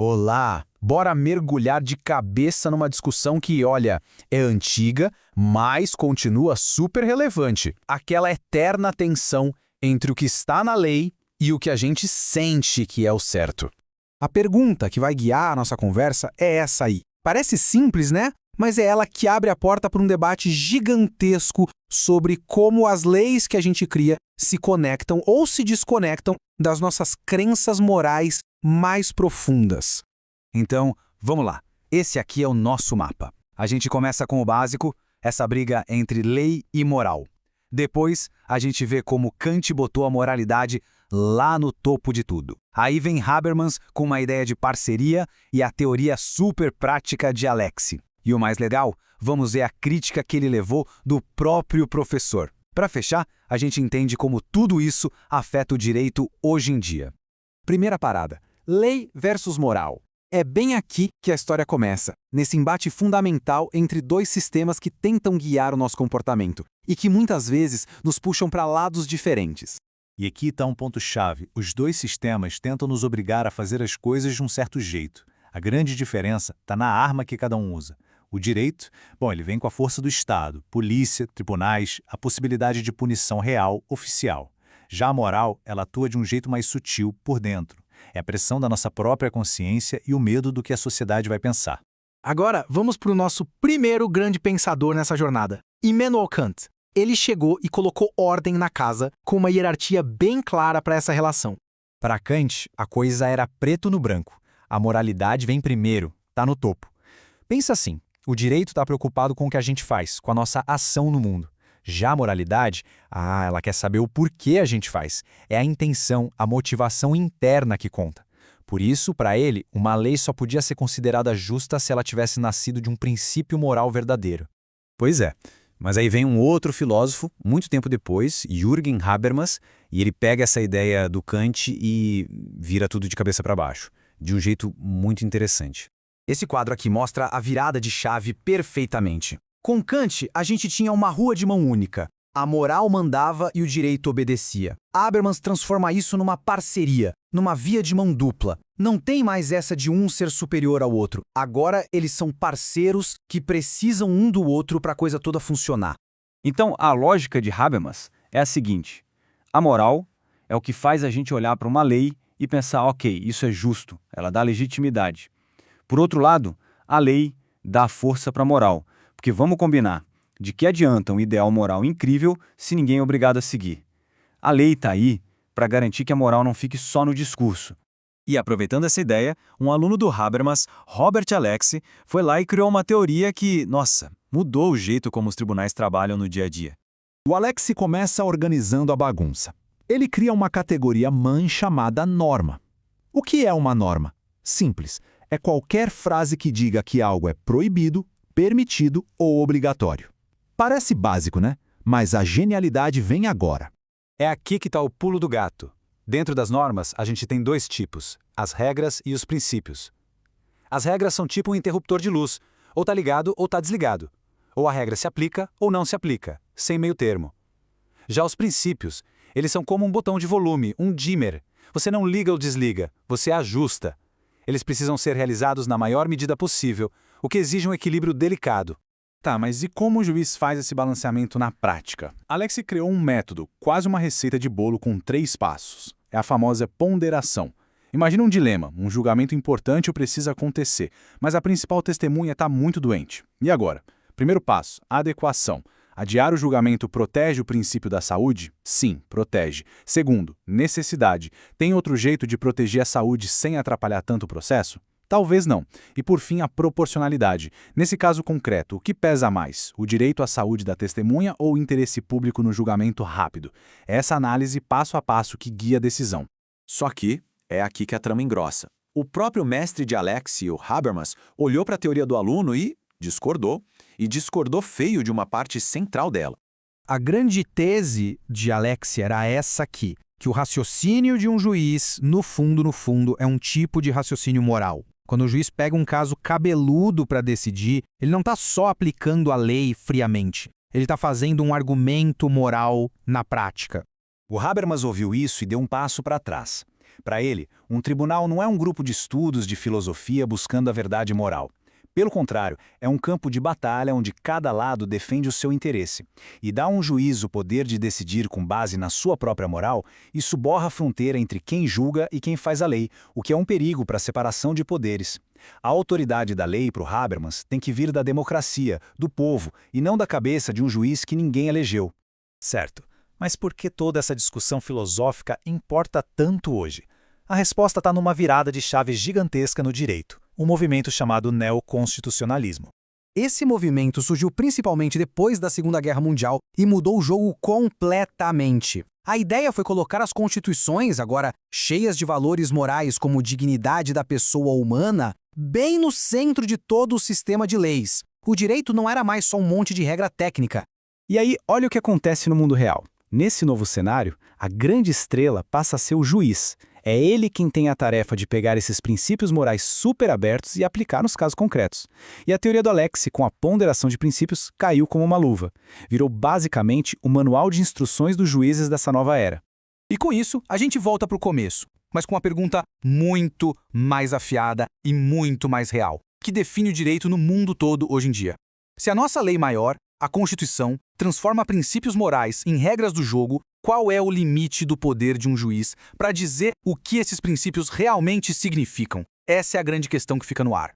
Olá! Bora mergulhar de cabeça numa discussão que, olha, é antiga, mas continua super relevante. Aquela eterna tensão entre o que está na lei e o que a gente sente que é o certo. A pergunta que vai guiar a nossa conversa é essa aí. Parece simples, né? Mas é ela que abre a porta para um debate gigantesco sobre como as leis que a gente cria se conectam ou se desconectam das nossas crenças morais mais profundas. Então, vamos lá. Esse aqui é o nosso mapa. A gente começa com o básico, essa briga entre lei e moral. Depois, a gente vê como Kant botou a moralidade lá no topo de tudo. Aí vem Habermas com uma ideia de parceria e a teoria super prática de Alexis. E o mais legal, vamos ver a crítica que ele levou do próprio professor. Para fechar, a gente entende como tudo isso afeta o direito hoje em dia. Primeira parada, lei versus moral. É bem aqui que a história começa, nesse embate fundamental entre dois sistemas que tentam guiar o nosso comportamento e que muitas vezes nos puxam para lados diferentes. E aqui está um ponto-chave. Os dois sistemas tentam nos obrigar a fazer as coisas de um certo jeito. A grande diferença está na arma que cada um usa. O direito, ele vem com a força do Estado, polícia, tribunais, a possibilidade de punição real, oficial. Já a moral, ela atua de um jeito mais sutil, por dentro. É a pressão da nossa própria consciência e o medo do que a sociedade vai pensar. Agora, vamos para o nosso primeiro grande pensador nessa jornada, Immanuel Kant. Ele chegou e colocou ordem na casa, com uma hierarquia bem clara para essa relação. Para Kant, a coisa era preto no branco. A moralidade vem primeiro, está no topo. Pensa assim, o direito está preocupado com o que a gente faz, com a nossa ação no mundo. Já a moralidade, ela quer saber o porquê a gente faz. É a intenção, a motivação interna que conta. Por isso, para ele, uma lei só podia ser considerada justa se ela tivesse nascido de um princípio moral verdadeiro. Pois é, mas aí vem um outro filósofo, muito tempo depois, Jürgen Habermas, e ele pega essa ideia do Kant e vira tudo de cabeça para baixo, de um jeito muito interessante. Esse quadro aqui mostra a virada de chave perfeitamente. Com Kant, a gente tinha uma rua de mão única. A moral mandava e o direito obedecia. Habermas transforma isso numa parceria, numa via de mão dupla. Não tem mais essa de um ser superior ao outro. Agora eles são parceiros que precisam um do outro para a coisa toda funcionar. Então, a lógica de Habermas é a seguinte: a moral é o que faz a gente olhar para uma lei e pensar, ok, isso é justo, ela dá legitimidade. Por outro lado, a lei dá força para a moral. Porque vamos combinar, de que adianta um ideal moral incrível se ninguém é obrigado a seguir? A lei está aí para garantir que a moral não fique só no discurso. E aproveitando essa ideia, um aluno do Habermas, Robert Alexis, foi lá e criou uma teoria que, mudou o jeito como os tribunais trabalham no dia a dia. O Alexis começa organizando a bagunça. Ele cria uma categoria mãe chamada norma. O que é uma norma? Simples, é qualquer frase que diga que algo é proibido, permitido ou obrigatório. Parece básico, né? Mas a genialidade vem agora. É aqui que está o pulo do gato. Dentro das normas, a gente tem dois tipos, as regras e os princípios. As regras são tipo um interruptor de luz, ou está ligado ou está desligado. Ou a regra se aplica ou não se aplica, sem meio termo. Já os princípios, eles são como um botão de volume, um dimmer. Você não liga ou desliga, você ajusta. Eles precisam ser realizados na maior medida possível, o que exige um equilíbrio delicado. Tá, mas e como o juiz faz esse balanceamento na prática? Alexis criou um método, quase uma receita de bolo com 3 passos. É a famosa ponderação. Imagina um dilema, um julgamento importante precisa acontecer, mas a principal testemunha está muito doente. E agora? Primeiro passo, adequação. Adiar o julgamento protege o princípio da saúde? Sim, protege. Segundo, necessidade. Tem outro jeito de proteger a saúde sem atrapalhar tanto o processo? Talvez não. E por fim, a proporcionalidade. Nesse caso concreto, o que pesa mais? O direito à saúde da testemunha ou o interesse público no julgamento rápido? É essa análise passo a passo que guia a decisão. Só que é aqui que a trama engrossa. O próprio mestre de Alexis, o Habermas, olhou para a teoria do aluno e discordou feio de uma parte central dela. A grande tese de Alexis era essa aqui, que o raciocínio de um juiz, no fundo, é um tipo de raciocínio moral. Quando o juiz pega um caso cabeludo para decidir, ele não está só aplicando a lei friamente. Ele está fazendo um argumento moral na prática. O Habermas ouviu isso e deu um passo para trás. Para ele, um tribunal não é um grupo de estudos de filosofia buscando a verdade moral. Pelo contrário, é um campo de batalha onde cada lado defende o seu interesse. E dá a um juiz o poder de decidir com base na sua própria moral, isso borra a fronteira entre quem julga e quem faz a lei, o que é um perigo para a separação de poderes. A autoridade da lei para o Habermas tem que vir da democracia, do povo, e não da cabeça de um juiz que ninguém elegeu. Certo. Mas por que toda essa discussão filosófica importa tanto hoje? A resposta está numa virada de chave gigantesca no direito, um movimento chamado neoconstitucionalismo. Esse movimento surgiu principalmente depois da Segunda Guerra Mundial e mudou o jogo completamente. A ideia foi colocar as constituições, agora cheias de valores morais como dignidade da pessoa humana, bem no centro de todo o sistema de leis. O direito não era mais só um monte de regra técnica. E aí, olha o que acontece no mundo real. Nesse novo cenário, a grande estrela passa a ser o juiz. É ele quem tem a tarefa de pegar esses princípios morais super abertos e aplicar nos casos concretos. E a teoria do Alexis, com a ponderação de princípios, caiu como uma luva. Virou basicamente o manual de instruções dos juízes dessa nova era. E com isso, a gente volta para o começo, mas com uma pergunta muito mais afiada e muito mais real, que define o direito no mundo todo hoje em dia. Se a nossa lei maior, a Constituição, transforma princípios morais em regras do jogo, qual é o limite do poder de um juiz para dizer o que esses princípios realmente significam? Essa é a grande questão que fica no ar.